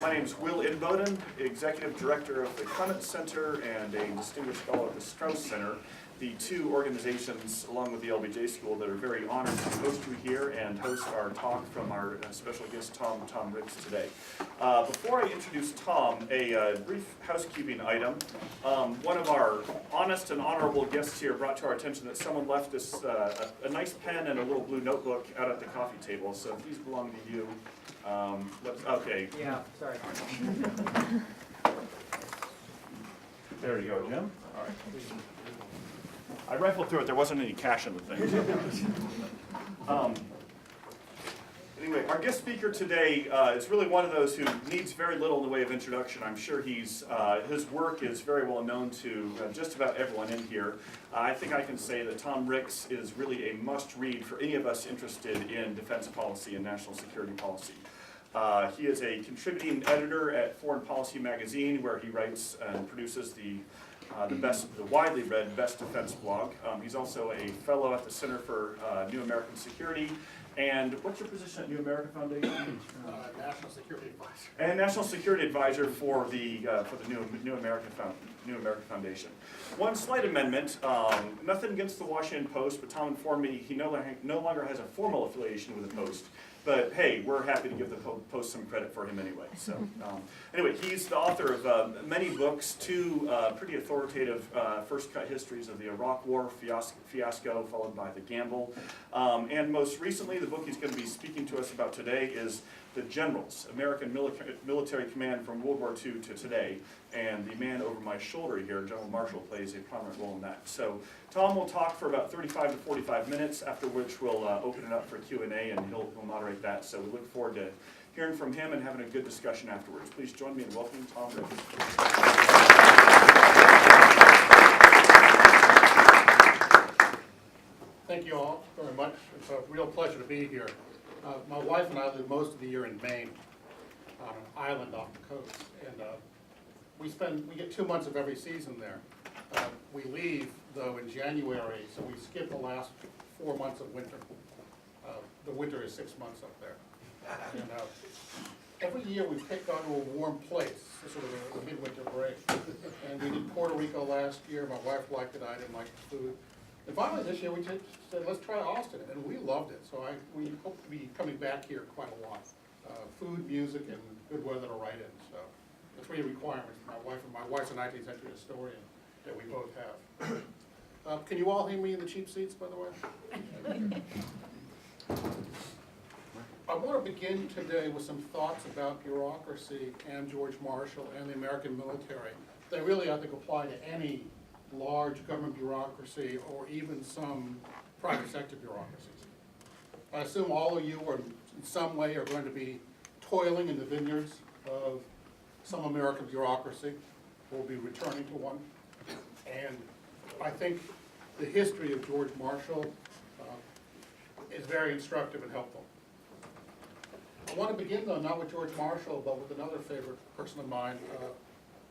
My name is Will Inboden, Executive Director of the Clements Center and a Distinguished Fellow at the Strauss Center, the two organizations, along with the LBJ School, that are very honored to host you here and host our talk from our special guest, Tom Ricks, today. Before I introduce Tom, a brief housekeeping item. One of our honest and honorable guests here brought to our attention that someone left us a nice pen and a little blue notebook out at the coffee table, so if these belong to you, okay. Yeah, sorry. There you go, Jim. All right. I rifled through it. There wasn't any cash in the thing. Anyway, our guest speaker today is really one of those who needs very little in the way of introduction. I'm sure his work is very well known to just about everyone in here. I think I can say that Tom Ricks is really a must-read for any of us interested in defense policy and national security policy. He is a contributing editor at Foreign Policy magazine, where he writes and produces the widely read Best Defense blog. He's also a fellow at the Center for New American Security. And what's your position at New American Foundation? National Security Advisor. And National Security Advisor for the New American Foundation. One slight amendment, nothing against the Washington Post, but Tom informed me he no longer has a formal affiliation with the Post. But hey, we're happy to give the Post some credit for him anyway. So anyway, he's the author of many books, two pretty authoritative first cut histories of the Iraq War fiasco, followed by the Gamble. And most recently, the book he's going to be speaking to us about today is The Generals, American Military Command from World War II to Today. And the man over my shoulder here, General Marshall, plays a prominent role in that. So Tom will talk for about 35 to 45 minutes, after which we'll open it up for Q&A, and he'll moderate that. So we look forward to hearing from him and having a good discussion afterwards. Please join me in welcoming Tom Ricks. Thank you all very much. It's a real pleasure to be here. My wife and I live most of the year in Maine, on an island off the coast, and we get 2 months of every season there. We leave, though, in January, so we skip the last 4 months of winter. The winter is 6 months up there. And every year we gone to a warm place, sort of a midwinter break. And we did Puerto Rico last year. My wife liked it, I didn't like the food. And finally this year we said, let's try Austin, and we loved it. So we hope to be coming back here quite a lot. Food, music, and good weather to write in. So the three requirements for my wife's a 19th century historian that we both have. Can you all hear me in the cheap seats, by the way? I want to begin today with some thoughts about bureaucracy and George Marshall and the American military. They really, I think, apply to any large government bureaucracy or even some private sector bureaucracies. I assume all of you are, in some way, are going to be toiling in the vineyards of some American bureaucracy, or will be returning to one. And I think the history of George Marshall is very instructive and helpful. I want to begin, though, not with George Marshall, but with another favorite person of mine,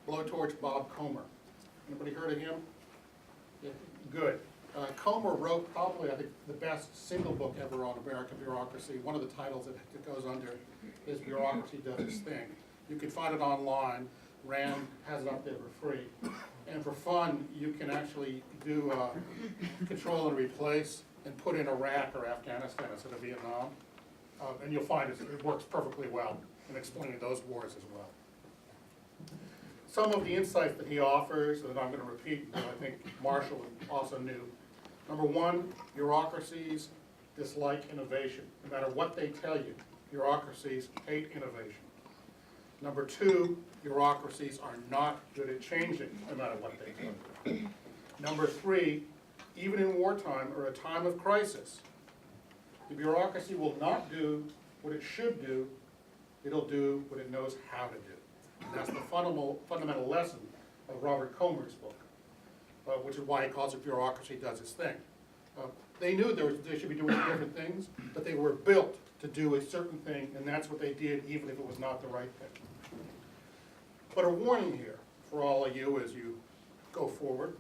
Blowtorch Bob Comer. Anybody heard of him? Yeah, good. Comer wrote probably, I think, the best single book ever on American bureaucracy. One of the titles that it goes under is Bureaucracy Does Its Thing. You can find it online. Rand has it up there for free. And for fun, you can actually do control and replace and put in Iraq or Afghanistan instead of Vietnam. And you'll find it works perfectly well in explaining those wars as well. Some of the insights that he offers that I'm going to repeat, that I think Marshall also knew. Number one, bureaucracies dislike innovation. No matter what they tell you, bureaucracies hate innovation. Number two, bureaucracies are not good at changing, no matter what they tell you. Number three, even in wartime or a time of crisis, the bureaucracy will not do what it should do, it'll do what it knows how to do. And that's the fundamental lesson of Robert Comer's book, which is why he calls it Bureaucracy Does Its Thing. They knew they should be doing different things, but they were built to do a certain thing, and that's what they did, even if it was not the right thing. But a warning here for all of you as you go forward.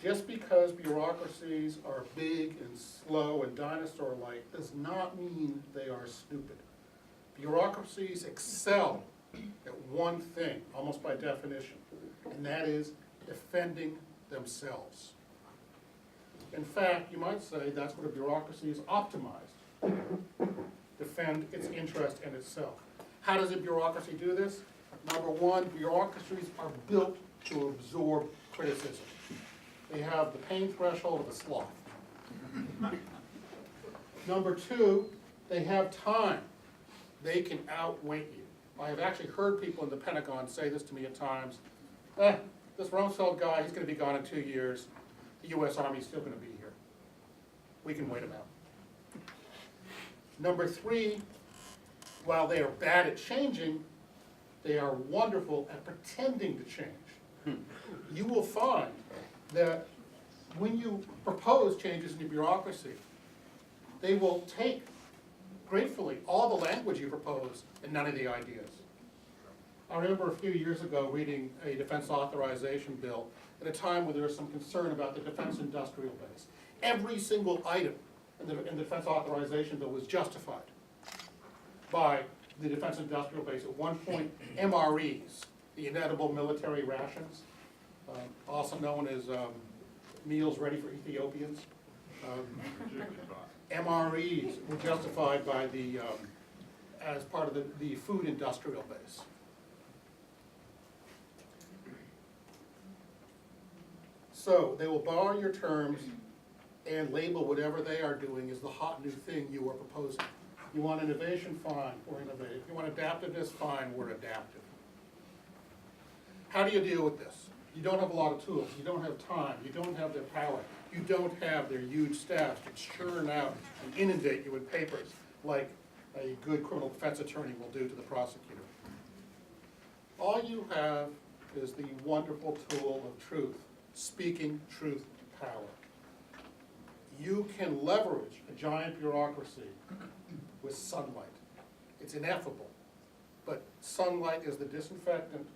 Just because bureaucracies are big and slow and dinosaur-like does not mean they are stupid. Bureaucracies excel at one thing, almost by definition, and that is defending themselves. In fact, you might say that's what a bureaucracy is optimized, defend its interest in itself. How does a bureaucracy do this? Number one, bureaucracies are built to absorb criticism. They have the pain threshold of a sloth. Number two, they have time. They can outwait you. I have actually heard people in the Pentagon say this to me at times. This Rumsfeld guy, he's going to be gone in 2 years. The US Army's still going to be here. We can wait him out. Number three, while they are bad at changing, they are wonderful at pretending to change. You will find that when you propose changes in the bureaucracy, they will take gratefully all the language you propose and none of the ideas. I remember a few years ago reading a defense authorization bill at a time when there was some concern about the defense industrial base. Every single item in the defense authorization bill was justified by the defense industrial base. At one point, MREs, the inedible military rations, also known as meals ready for Ethiopians. MREs were justified by the, as part of the food industrial base. So they will borrow your terms and label whatever they are doing as the hot new thing you are proposing. You want innovation, fine, we're innovative. You want adaptiveness, fine, we're adaptive. How do you deal with this? You don't have a lot of tools, you don't have time, you don't have their power, you don't have their huge staffs to churn out and inundate you with papers like a good criminal defense attorney will do to the prosecutor. All you have is the wonderful tool of truth, speaking truth to power. You can leverage a giant bureaucracy with sunlight. It's ineffable, but sunlight is the disinfectant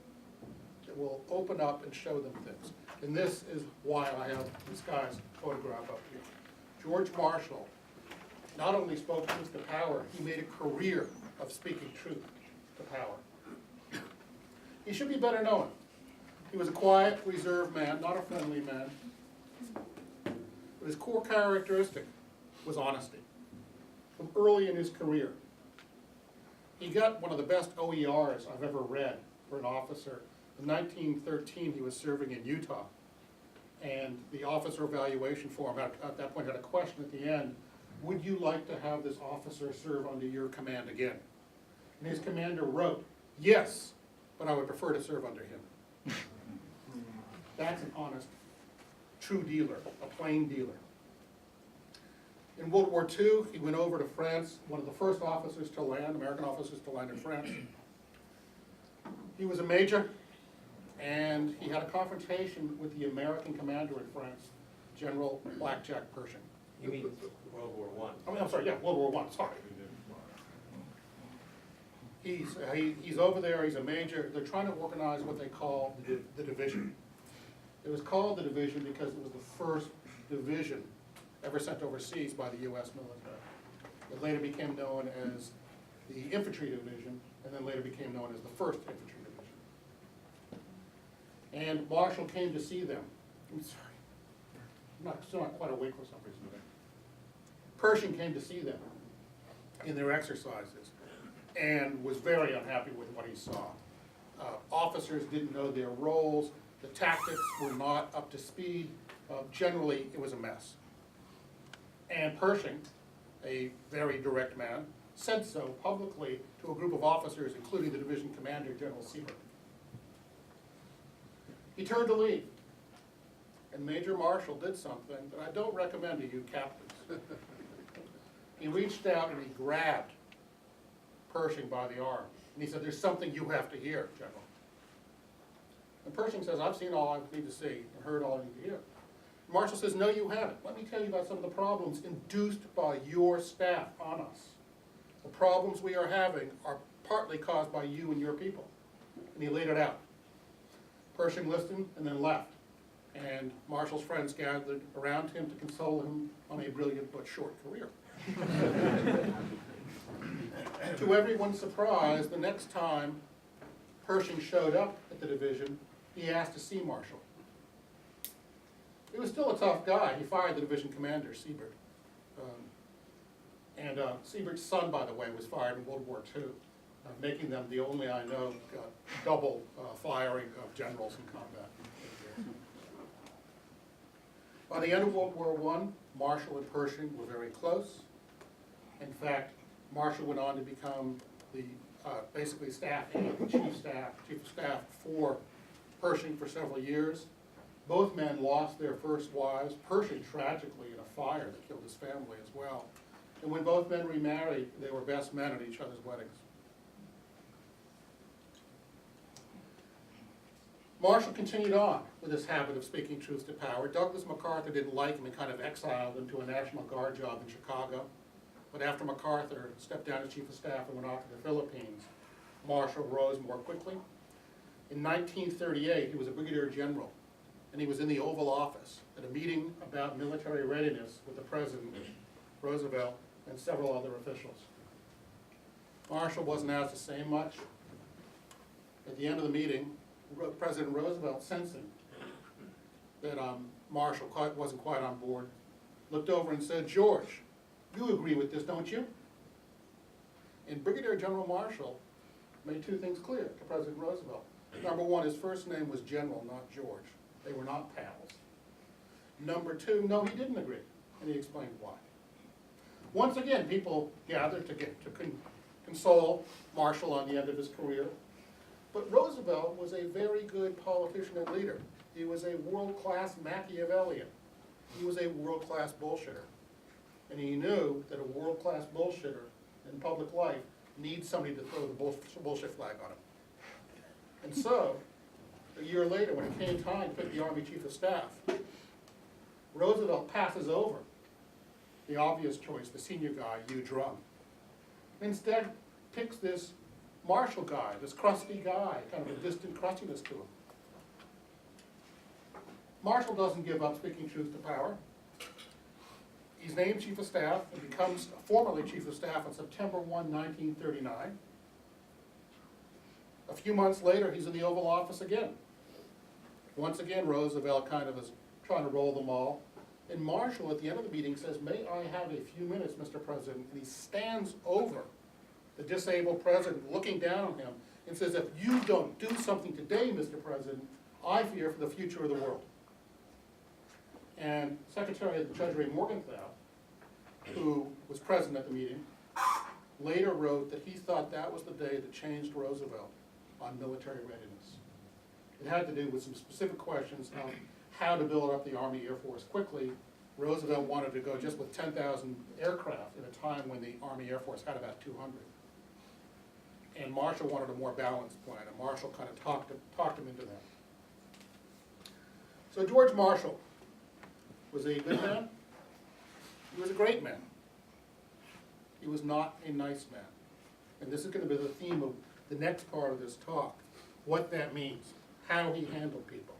that will open up and show them things. And this is why I have this guy's photograph up here. George Marshall not only spoke truth to power, he made a career of speaking truth to power. He should be better known. He was a quiet, reserved man, not a friendly man. But his core characteristic was honesty. From early in his career, he got one of the best OERs I've ever read for an officer. In 1913, he was serving in Utah, and the officer evaluation form at that point had a question at the end: would you like to have this officer serve under your command again? And his commander wrote, yes, but I would prefer to serve under him. That's an honest, true dealer, a plain dealer. In World War II, he went over to France, one of the first officers to land, American officers to land in France. He was a major, and he had a confrontation with the American commander in France, General Blackjack Pershing. You mean World War I? I mean, I'm sorry, yeah, World War I, sorry. He's over there, he's a major. They're trying to organize what they call the division. It was called the division because it was the first division ever sent overseas by the US military. It later became known as the infantry division, and then later became known as the 1st Infantry Division. And Marshall came to see them. I'm sorry, I'm still not quite awake for some reason today. Pershing came to see them in their exercises and was very unhappy with what he saw. Officers didn't know their roles, the tactics were not up to speed, generally it was a mess. And Pershing, a very direct man, said so publicly to a group of officers, including the division commander, General Sieber. He turned to leave, and Major Marshall did something that I don't recommend to you captains. He reached out and he grabbed Pershing by the arm, and he said, there's something you have to hear, General. And Pershing says, I've seen all I need to see and heard all I need to hear. Marshall says, no, you haven't. Let me tell you about some of the problems induced by your staff on us. The problems we are having are partly caused by you and your people. And he laid it out. Pershing listened and then left. And Marshall's friends gathered around him to console him on a brilliant but short career. To everyone's surprise, the next time Pershing showed up at the division, he asked to see Marshall. He was still a tough guy. He fired the division commander, Siebert. Siebert's son, by the way, was fired in World War II, making them the only, I know, double firing of generals in combat. By the end of World War I, Marshall and Pershing were very close. In fact, Marshall went on to become the basically staff aide, chief of staff for Pershing for several years. Both men lost their first wives, Pershing tragically in a fire that killed his family as well. And when both men remarried, they were best men at each other's weddings. Marshall continued on with his habit of speaking truth to power. Douglas MacArthur didn't like him and kind of exiled him to a National Guard job in Chicago. But after MacArthur stepped down as chief of staff and went off to the Philippines, Marshall rose more quickly. In 1938, he was a brigadier general, and he was in the Oval Office at a meeting about military readiness with the President, Roosevelt, and several other officials. Marshall wasn't asked to say much. At the end of the meeting, President Roosevelt, sensing that Marshall wasn't quite on board, looked over and said, "George, you agree with this, don't you?" And Brigadier General Marshall made two things clear to President Roosevelt. Number one, his first name was General, not George. They were not pals. Number two, no, he didn't agree, and he explained why. Once again, people gathered to console Marshall on the end of his career. But Roosevelt was a very good politician and leader. He was a world-class Machiavellian. He was a world-class bullshitter. And he knew that a world-class bullshitter in public life needs somebody to throw the bullshit flag on him. And so, a year later, when it came time to pick the Army Chief of Staff, Roosevelt passes over the obvious choice, the senior guy, Hugh Drum. Instead, picks this Marshall guy, this crusty guy, kind of a distant crustiness to him. Marshall doesn't give up speaking truth to power. He's named Chief of Staff and becomes formally Chief of Staff on September 1, 1939. A few months later, he's in the Oval Office again. Once again, Roosevelt kind of is trying to roll them all. And Marshall, at the end of the meeting, says, "May I have a few minutes, Mr. President?" And he stands over the disabled president, looking down on him, and says, "If you don't do something today, Mr. President, I fear for the future of the world." And Secretary of the Treasury Morgenthau, who was present at the meeting, later wrote that he thought that was the day that changed Roosevelt on military readiness. It had to do with some specific questions on how to build up the Army Air Force quickly. Roosevelt wanted to go just with 10,000 aircraft at a time when the Army Air Force had about 200. And Marshall wanted a more balanced plan, and Marshall kind of talked him into that. So George Marshall was he a good man? He was a great man. He was not a nice man. And this is going to be the theme of the next part of this talk, what that means, how he handled people.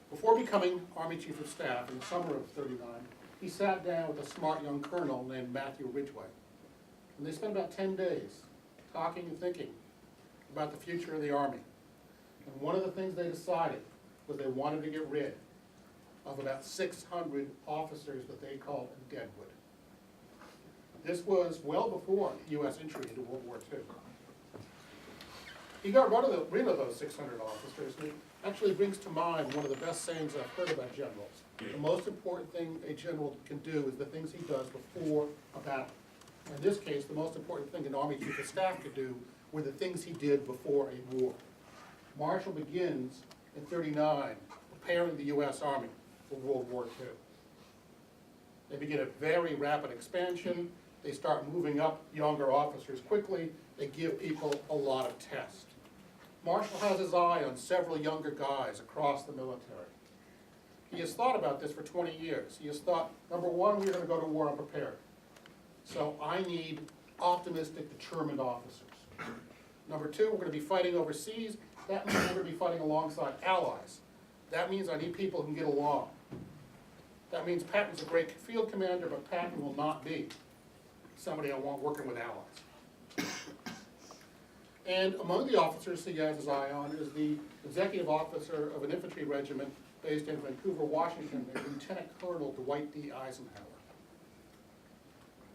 Before becoming Army Chief of Staff in the summer of '39, he sat down with a smart young colonel named Matthew Ridgway. And they spent about 10 days talking and thinking about the future of the Army. And one of the things they decided was they wanted to get rid of about 600 officers that they called deadwood. This was well before U.S. entry into World War II. He got rid of those 600 officers, and it actually brings to mind one of the best sayings I've heard about generals. The most important thing a general can do is the things he does before a battle. In this case, the most important thing an Army Chief of Staff could do were the things he did before a war. Marshall begins in '39 preparing the U.S. Army for World War II. They begin a very rapid expansion. They start moving up younger officers quickly. They give people a lot of tests. Marshall has his eye on several younger guys across the military. He has thought about this for 20 years. He has thought, number one, we're going to go to war unprepared. So I need optimistic, determined officers. Number two, we're going to be fighting overseas. That means we're going to be fighting alongside allies. That means I need people who can get along. That means Patton's a great field commander, but Patton will not be somebody I want working with allies. And among the officers he has his eye on is the executive officer of an infantry regiment based in Vancouver, Washington, Lieutenant Colonel Dwight D. Eisenhower.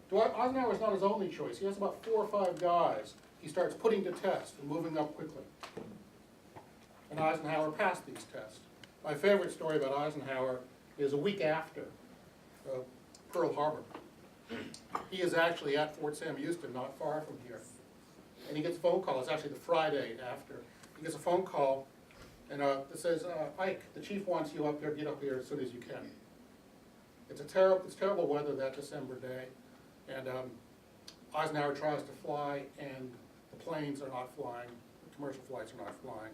Dwight Eisenhower is not his only choice. He has about 4 or 5 guys he starts putting to test and moving up quickly. And Eisenhower passed these tests. My favorite story about Eisenhower is a week after Pearl Harbor. He is actually at Fort Sam Houston, not far from here. And he gets a phone call, it's actually the Friday after. He gets a phone call and that says, Ike, the chief wants you up here, get up here as soon as you can. It's terrible weather that December day. And Eisenhower tries to fly and the planes are not flying, the commercial flights are not flying.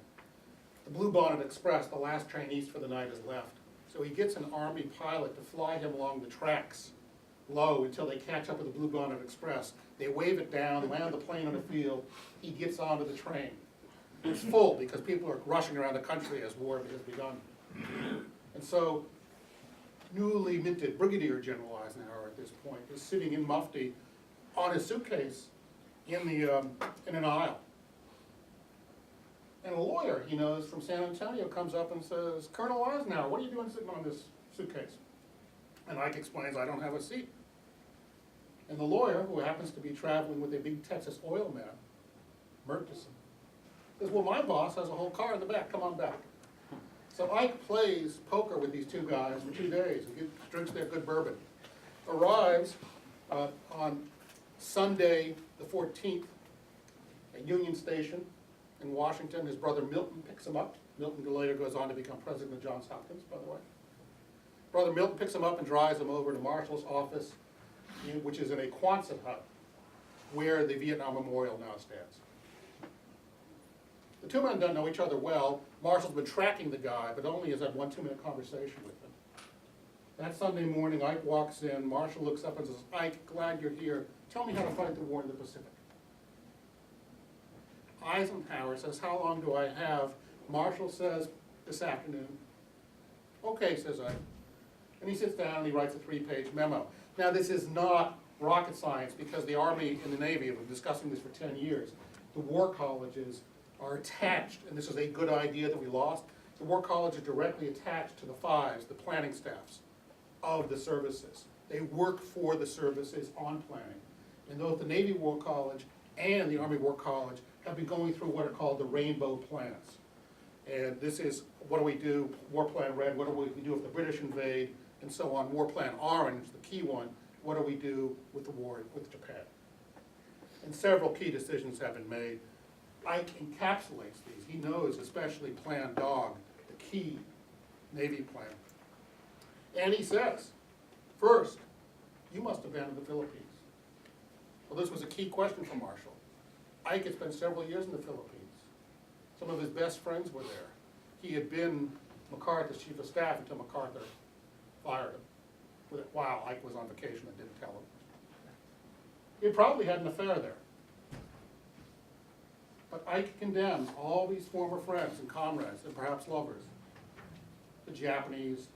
The Blue Bonnet Express, the last train east for the night, is left. So he gets an Army pilot to fly him along the tracks low until they catch up with the Blue Bonnet Express. They wave it down, land the plane on the field, he gets onto the train. It's full because people are rushing around the country as war has begun. And so, newly minted Brigadier General Eisenhower at this point is sitting in mufti on his suitcase in an aisle. And a lawyer he knows from San Antonio comes up and says, Colonel Eisenhower, what are you doing sitting on this suitcase? And Ike explains, I don't have a seat. And the lawyer, who happens to be traveling with a big Texas oil man, Murchison, says, well, my boss has a whole car in the back, come on back. So Ike plays poker with these 2 guys for 2 days and drinks their good bourbon. Arrives on Sunday the 14th at Union Station in Washington. His brother Milton picks him up. Milton later goes on to become president of Johns Hopkins, by the way. Brother Milton picks him up and drives him over to Marshall's office, which is in a Quonset hut, where the Vietnam Memorial now stands. The 2 men don't know each other well. Marshall's been tracking the guy, but only has had 1 2-minute conversation with him. That Sunday morning, Ike walks in. Marshall looks up and says, Ike, glad you're here. Tell me how to fight the war in the Pacific. Eisenhower says, how long do I have? Marshall says, this afternoon. Okay, says Ike. And he sits down and he writes a 3-page memo. Now, this is not rocket science because the Army and the Navy have been discussing this for 10 years. The war colleges are attached, and this is a good idea that we lost, the war college is directly attached to the FIVEs, the planning staffs of the services. They work for the services on planning. And both the Navy War College and the Army War College have been going through what are called the rainbow plans. And this is, what do we do, War Plan Red, what do we do if the British invade, and so on. War Plan Orange, the key one, what do we do with the war with Japan? And several key decisions have been made. Ike encapsulates these. He knows, especially Plan Dog, the key Navy plan. And he says, first, you must abandon the Philippines. Well, this was a key question for Marshall. Ike had spent several years in the Philippines. Some of his best friends were there. He had been MacArthur's chief of staff until MacArthur fired him while Ike was on vacation and didn't tell him. He probably had an affair there. But Ike condemns all these former friends and comrades and perhaps lovers. The Japanese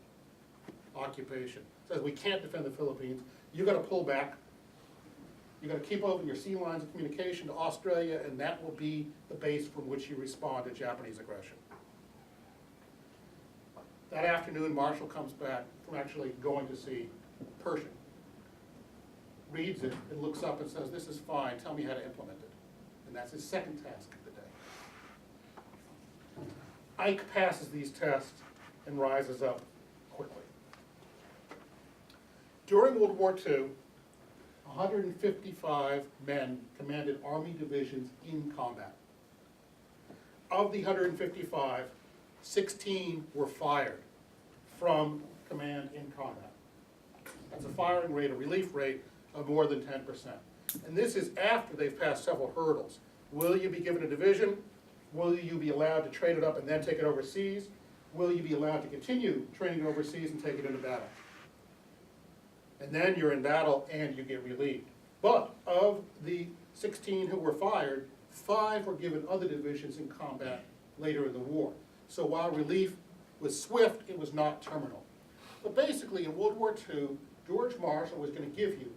occupation. Says we can't defend the Philippines. You got to pull back. You got to keep open your sea lines of communication to Australia, and that will be the base from which you respond to Japanese aggression. That afternoon, Marshall comes back from actually going to see Pershing, reads it, and looks up and says, this is fine, tell me how to implement it. And that's his second task of the day. Ike passes these tests and rises up quickly. During World War II, 155 men commanded Army divisions in combat. Of the 155, 16 were fired from command in combat. That's a firing rate, a relief rate of more than 10%. And this is after they've passed several hurdles. Will you be given a division? Will you be allowed to train it up and then take it overseas? Will you be allowed to continue training it overseas and take it into battle? And then you're in battle and you get relieved. But of the 16 who were fired, 5 were given other divisions in combat later in the war. So while relief was swift, it was not terminal. But basically in World War II, George Marshall was going to give you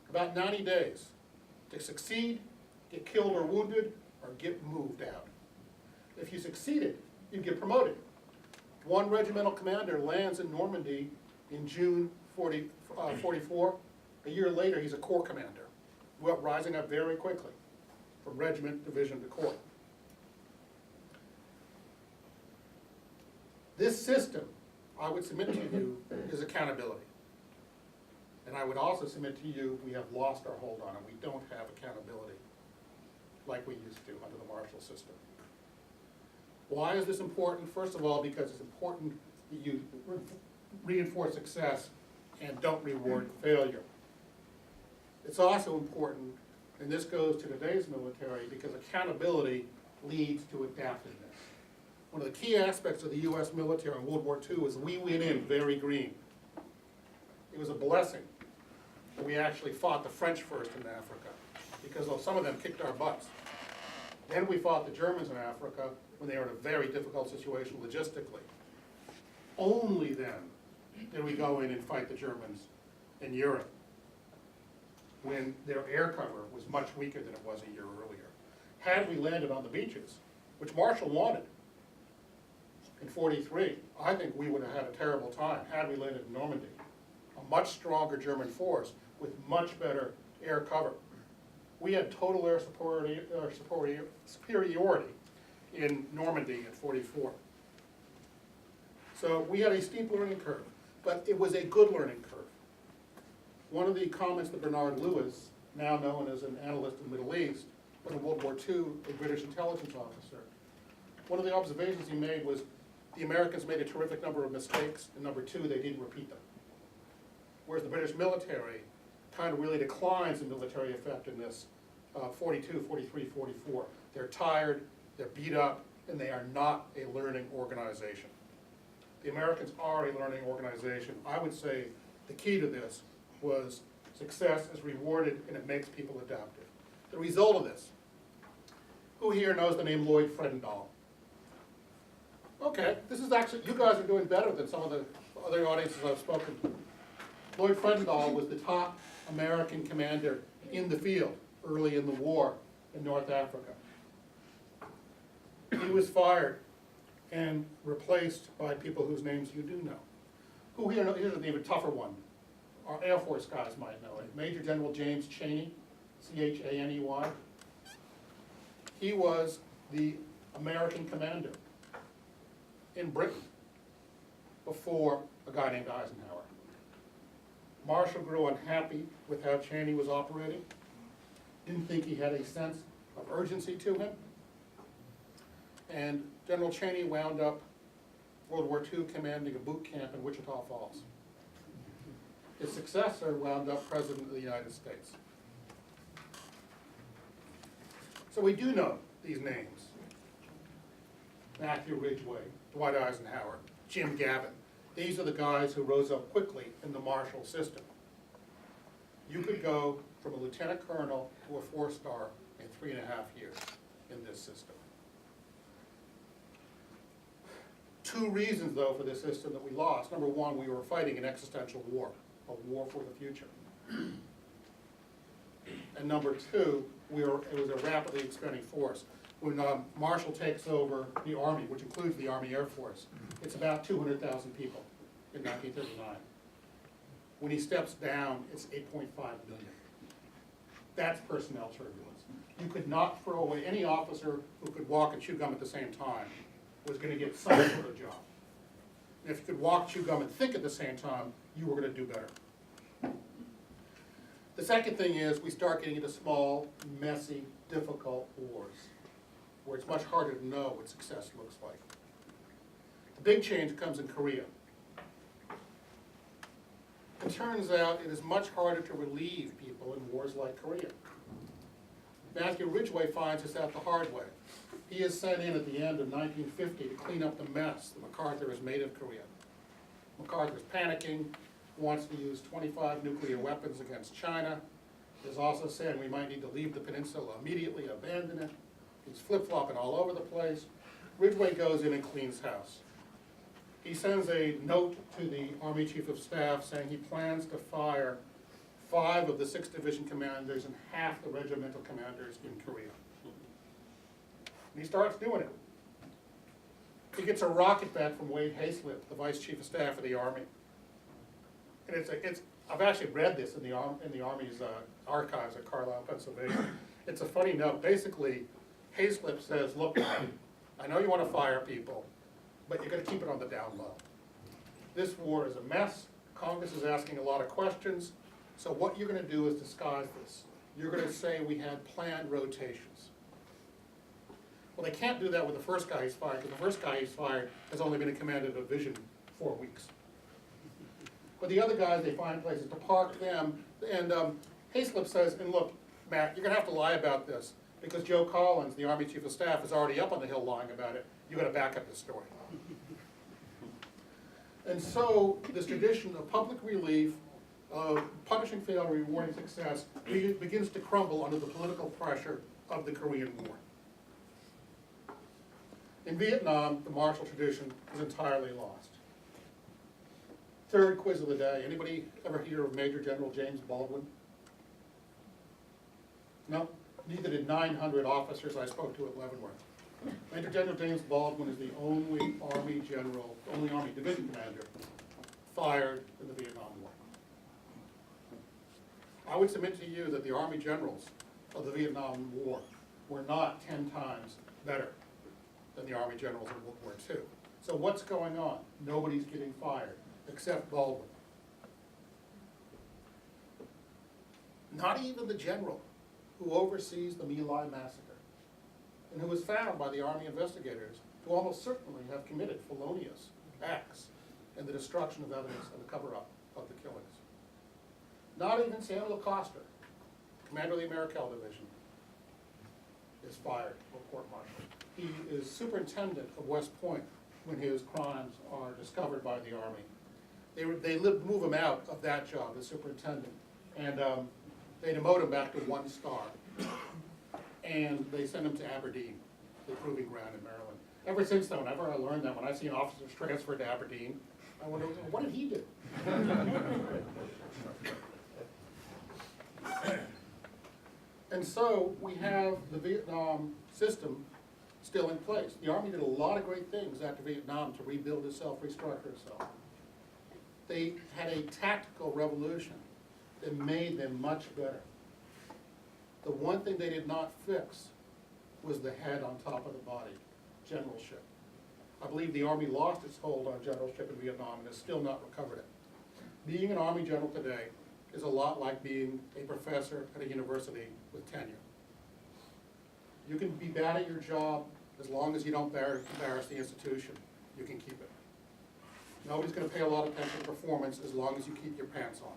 about 90 days to succeed, get killed or wounded, or get moved out. If you succeeded, you'd get promoted. One regimental commander lands in Normandy in June 44. A year later, he's a corps commander, rising up very quickly from regiment, division to corps. This system, I would submit to you, is accountability. And I would also submit to you, we have lost our hold on it. We don't have accountability like we used to under the Marshall system. Why is this important? First of all, because it's important that you reinforce success and don't reward failure. It's also important, and this goes to today's military, because accountability leads to adaptiveness. One of the key aspects of the US military in World War II is we went in very green. It was a blessing that we actually fought the French first in Africa, because some of them kicked our butts. Then we fought the Germans in Africa when they were in a very difficult situation logistically. Only then did we go in and fight the Germans in Europe, when their air cover was much weaker than it was a year earlier. Had we landed on the beaches, which Marshall wanted in 43, I think we would have had a terrible time had we landed in Normandy. A much stronger German force with much better air cover. We had total air superiority in Normandy in 44. So we had a steep learning curve, but it was a good learning curve. One of the comments that Bernard Lewis, now known as an analyst in the Middle East, but in World War II, a British intelligence officer, one of the observations he made was the Americans made a terrific number of mistakes, and number two, they didn't repeat them. Whereas the British military kind of really declines in military effectiveness, 42, 43, 44. They're tired, they're beat up, and they are not a learning organization. The Americans are a learning organization. I would say the key to this was success is rewarded and it makes people adaptive. The result of this, who here knows the name Lloyd Fredendall? Okay, this is actually, you guys are doing better than some of the other audiences I've spoken to. Lloyd Fredendall was the top American commander in the field early in the war in North Africa. He was fired and replaced by people whose names you do know. Who here knows, here's an even tougher one. Our Air Force guys might know it. Major General James Chaney, C-H-A-N-E-Y. He was the American commander in Britain before a guy named Eisenhower. Marshall grew unhappy with how Chaney was operating, didn't think he had a sense of urgency to him, and General Chaney wound up World War II commanding a boot camp in Wichita Falls. His successor wound up President of the United States. So we do know these names. Matthew Ridgway, Dwight Eisenhower, Jim Gavin. These are the guys who rose up quickly in the Marshall system. You could go from a lieutenant colonel to a 4-star in 3.5 years in this system. Two reasons, though, for this system that we lost. Number one, we were fighting an existential war, a war for the future. And number two, it was a rapidly expanding force. When Marshall takes over the Army, which includes the Army Air Force, it's about 200,000 people in 1939. When he steps down, it's 8.5 million. That's personnel turbulence. You could not throw away any officer who could walk and chew gum at the same time was going to get some sort of job. And if you could walk, chew gum, and think at the same time, you were going to do better. The second thing is we start getting into small, messy, difficult wars, where it's much harder to know what success looks like. The big change comes in Korea. It turns out it is much harder to relieve people in wars like Korea. Matthew Ridgway finds this out the hard way. He is sent in at the end of 1950 to clean up the mess that MacArthur has made of Korea. MacArthur's panicking, wants to use 25 nuclear weapons against China. He's also saying we might need to leave the peninsula immediately, abandon it. He's flip-flopping all over the place. Ridgway goes in and cleans house. He sends a note to the Army Chief of Staff saying he plans to fire 5 of the 6 division commanders and half the regimental commanders in Korea. And he starts doing it. He gets a rocket back from Wade Hayslip, the Vice Chief of Staff of the Army. And I've actually read this in the Army's archives at Carlisle, Pennsylvania. It's a funny note. Basically, Hayslip says, look, I know you want to fire people, but you're going to keep it on the down low. This war is a mess. Congress is asking a lot of questions. So what you're going to do is disguise this. You're going to say we had planned rotations. Well, they can't do that with the first guy he's fired, because the first guy he's fired has only been in command of a division 4 weeks. But the other guys, they find places to park them, and Hayslip says, and look, Matt, you're gonna have to lie about this, because Joe Collins, the Army Chief of Staff, is already up on the Hill lying about it. You gotta back up the story. And so, this tradition of public relief, of punishing failure, rewarding success, begins to crumble under the political pressure of the Korean War. In Vietnam, the martial tradition is entirely lost. Third quiz of the day. Anybody ever hear of Major General James Baldwin? No? Neither did 900 officers I spoke to at Leavenworth. Major General James Baldwin is the only Army general, only Army division commander fired in the Vietnam War. I would submit to you that the Army generals of the Vietnam War were not 10 times better than the Army generals in World War II. So what's going on? Nobody's getting fired, except Baldwin. Not even the general who oversees the My Lai massacre, and who was found by the Army investigators to almost certainly have committed felonious acts in the destruction of evidence and the cover-up of the killings. Not even Samuel Coster, commander of the Americal Division, is fired for court-martial. He is superintendent of West Point when his crimes are discovered by the Army. They move him out of that job as superintendent, and they demote him back to 1 star. And they send him to Aberdeen, the proving ground in Maryland. Ever since then, whenever I learned that, when I see an officer transferred to Aberdeen, I wonder, what did he do? And so we have the Vietnam system still in place. The Army did a lot of great things after Vietnam to rebuild itself, restructure itself. They had a tactical revolution that made them much better. The one thing they did not fix was the head on top of the body, generalship. I believe the Army lost its hold on generalship in Vietnam and has still not recovered it. Being an Army general today is a lot like being a professor at a university with tenure. You can be bad at your job as long as you don't embarrass the institution. You can keep it. Nobody's going to pay a lot of attention to performance as long as you keep your pants on.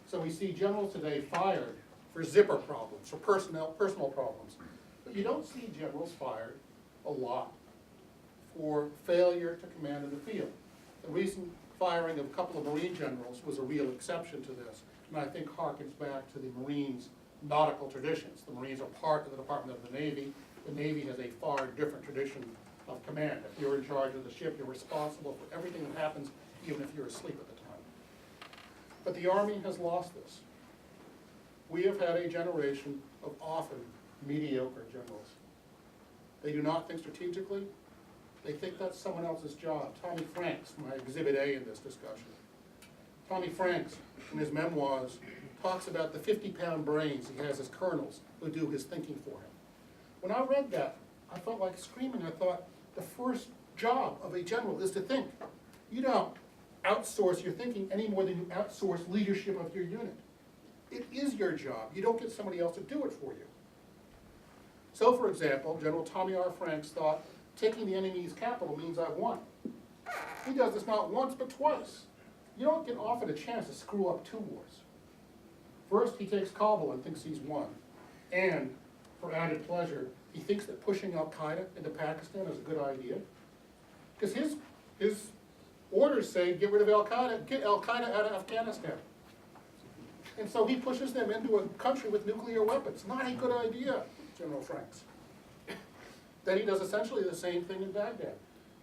So we see generals today fired for zipper problems, for personal problems. But you don't see generals fired a lot for failure to command in the field. The recent firing of a couple of Marine generals was a real exception to this, and I think harkens back to the Marines' nautical traditions. The Marines are part of the Department of the Navy. The Navy has a far different tradition of command. If you're in charge of the ship, you're responsible for everything that happens, even if you're asleep at the time. But the Army has lost this. We have had a generation of often mediocre generals. They do not think strategically. They think that's someone else's job. Tommy Franks, my exhibit A in this discussion. Tommy Franks, in his memoirs, talks about the 50-pound brains he has as colonels who do his thinking for him. When I read that, I felt like screaming. I thought, the first job of a general is to think. You don't outsource your thinking any more than you outsource leadership of your unit. It is your job. You don't get somebody else to do it for you. So, for example, General Tommy R. Franks thought, taking the enemy's capital means I've won. He does this not once, but twice. You don't get often a chance to screw up 2 wars. First, he takes Kabul and thinks he's won. And, for added pleasure, he thinks that pushing al-Qaeda into Pakistan is a good idea. Because his orders say, get rid of al-Qaeda, get al-Qaeda out of Afghanistan. And so he pushes them into a country with nuclear weapons. Not a good idea, General Franks. Then he does essentially the same thing in Baghdad.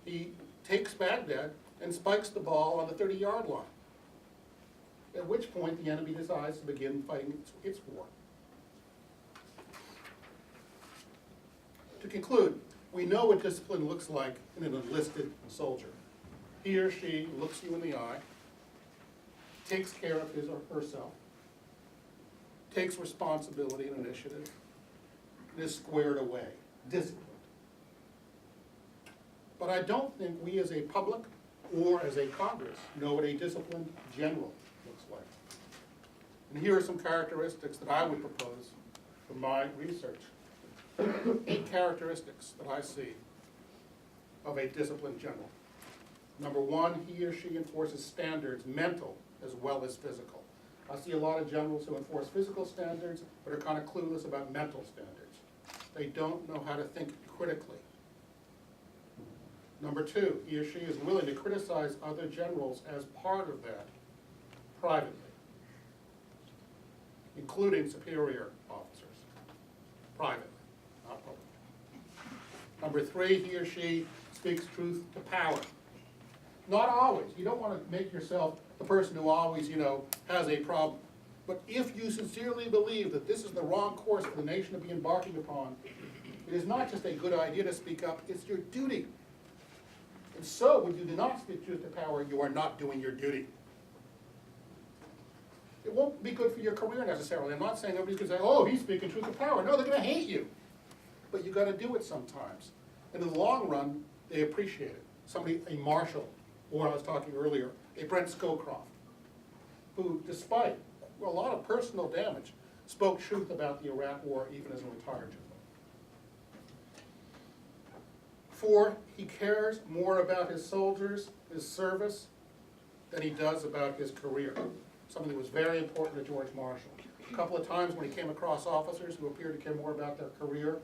He takes Baghdad and spikes the ball on the 30-yard line. at which point the enemy decides to begin fighting its war. To conclude, we know what discipline looks like in an enlisted soldier. He or she looks you in the eye, takes care of his or herself, takes responsibility and initiative, and is squared away, disciplined. But I don't think we as a public or as a Congress know what a disciplined general looks like. And here are some characteristics that I would propose from my research. 8 characteristics that I see of a disciplined general. Number 1, he or she enforces standards, mental as well as physical. I see a lot of generals who enforce physical standards, but are kind of clueless about mental standards. They don't know how to think critically. Number 2, he or she is willing to criticize other generals as part of that privately, including superior officers, privately, not publicly. Number 3, he or she speaks truth to power. Not always. You don't want to make yourself the person who always, has a problem. But if you sincerely believe that this is the wrong course for the nation to be embarking upon, it is not just a good idea to speak up, it's your duty. And so, when you do not speak truth to power, you are not doing your duty. It won't be good for your career necessarily. I'm not saying everybody's going to say, oh, he's speaking truth to power. No, they're going to hate you. But you've got to do it sometimes. And in the long run, they appreciate it. Somebody, a marshal, or I was talking earlier, a Brent Scowcroft, who, despite a lot of personal damage, spoke truth about the Iraq War even as a retired general. 4, he cares more about his soldiers, his service, than he does about his career. Something that was very important to George Marshall. A couple of times when he came across officers who appeared to care more about their career,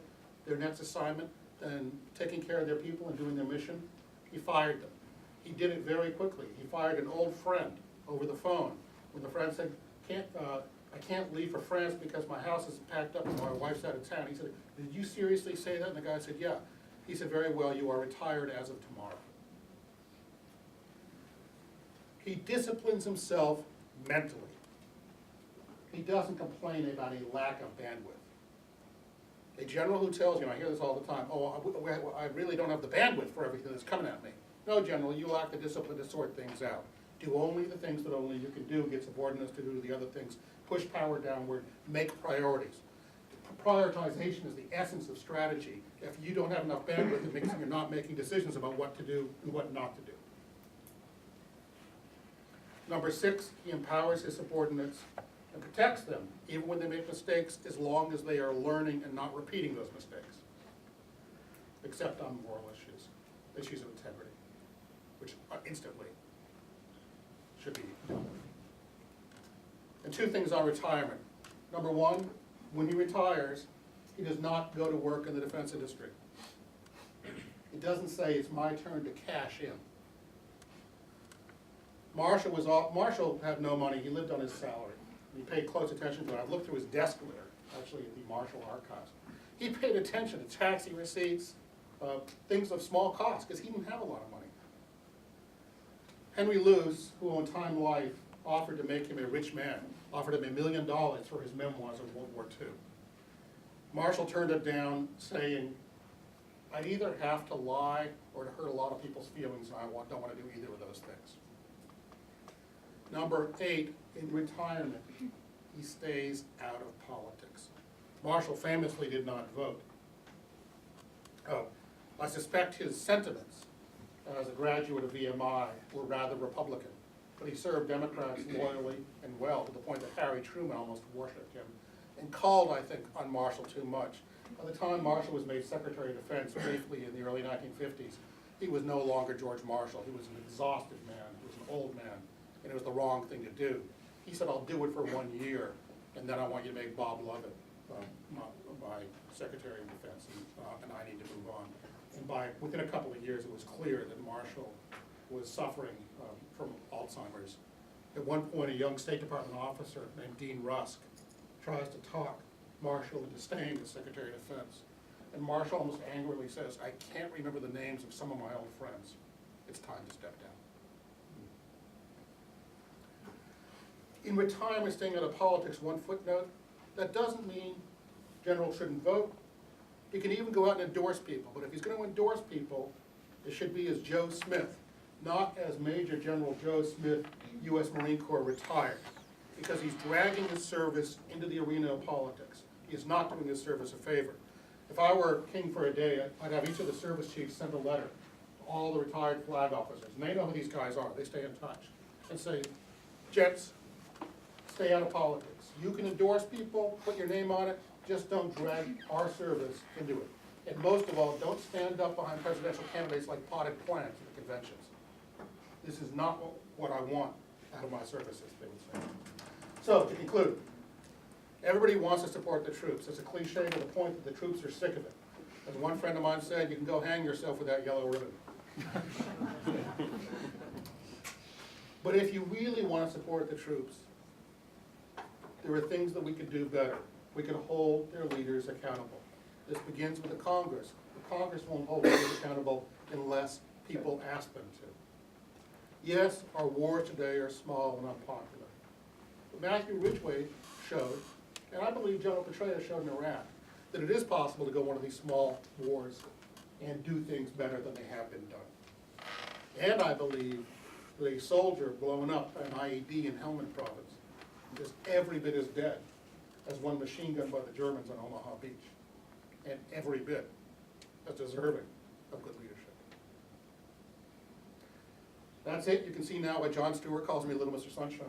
their next assignment, than taking care of their people and doing their mission, he fired them. He did it very quickly. He fired an old friend over the phone. When the friend said, I can't leave for France because my house is packed up and my wife's out of town. He said, did you seriously say that? And the guy said, yeah. He said, very well, you are retired as of tomorrow. He disciplines himself mentally. He doesn't complain about a lack of bandwidth. A general who tells you, I hear this all the time, oh, I really don't have the bandwidth for everything that's coming at me. No, General, you lack the discipline to sort things out. Do only the things that only you can do, get subordinates to do the other things, push power downward, make priorities. Prioritization is the essence of strategy. If you don't have enough bandwidth, it means you're not making decisions about what to do and what not to do. Number 6, he empowers his subordinates and protects them, even when they make mistakes, as long as they are learning and not repeating those mistakes. Except on moral issues of integrity, which instantly should be dealt with. And 2 things on retirement. Number 1, when he retires, he does not go to work in the defense industry. It doesn't say it's my turn to cash in. Marshall had no money. He lived on his salary. He paid close attention to it. I've looked through his desk later, actually at the Marshall archives. He paid attention to taxi receipts, things of small cost, because he didn't have a lot of money. Henry Luce, who on Time Life offered to make him a rich man, offered him $1 million for his memoirs of World War II. Marshall turned it down, saying, I either have to lie or to hurt a lot of people's feelings, and I don't want to do either of those things. Number 8, in retirement, he stays out of politics. Marshall famously did not vote. I suspect his sentiments as a graduate of VMI were rather Republican, but he served Democrats loyally and well, to the point that Harry Truman almost worshipped him and called, I think, on Marshall too much. By the time Marshall was made Secretary of Defense briefly in the early 1950s, he was no longer George Marshall. He was an exhausted man, he was an old man, and it was the wrong thing to do. He said, I'll do it for 1 year, and then I want you to make Bob Lovett my Secretary of Defense, and I need to move on. And within a couple of years, it was clear that Marshall was suffering from Alzheimer's. At one point, a young State Department officer named Dean Rusk tries to talk Marshall into staying as Secretary of Defense. And Marshall almost angrily says, I can't remember the names of some of my old friends. It's time to step down. In retirement, staying out of politics, one footnote, that doesn't mean general shouldn't vote. He can even go out and endorse people, but if he's gonna endorse people, it should be as Joe Smith, not as Major General Joe Smith, U.S. Marine Corps retired, because he's dragging his service into the arena of politics. He is not doing his service a favor. If I were king for a day, I'd have each of the service chiefs send a letter to all the retired flag officers, and they know who these guys are, they stay in touch, and say, gents, stay out of politics. You can endorse people, put your name on it, just don't drag our service into it. And most of all, don't stand up behind presidential candidates like potted plants at the conventions. This is not what I want out of my services, they would say. So, to conclude, everybody wants to support the troops. It's a cliche to the point that the troops are sick of it. As one friend of mine said, you can go hang yourself with that yellow ribbon. But if you really want to support the troops, there are things that we could do better. We could hold their leaders accountable. This begins with the Congress. The Congress won't hold leaders accountable unless people ask them to. Yes, our wars today are small and unpopular. But Matthew Ridgway showed, and I believe General Petraeus showed in Iraq, that it is possible to go one of these small wars and do things better than they have been done. And I believe that a soldier blowing up an IED in Helmand province is every bit as dead as one machine gunned by the Germans on Omaha Beach, and every bit as deserving of good leadership. That's it. You can see now why Jon Stewart calls me Little Mr. Sunshine.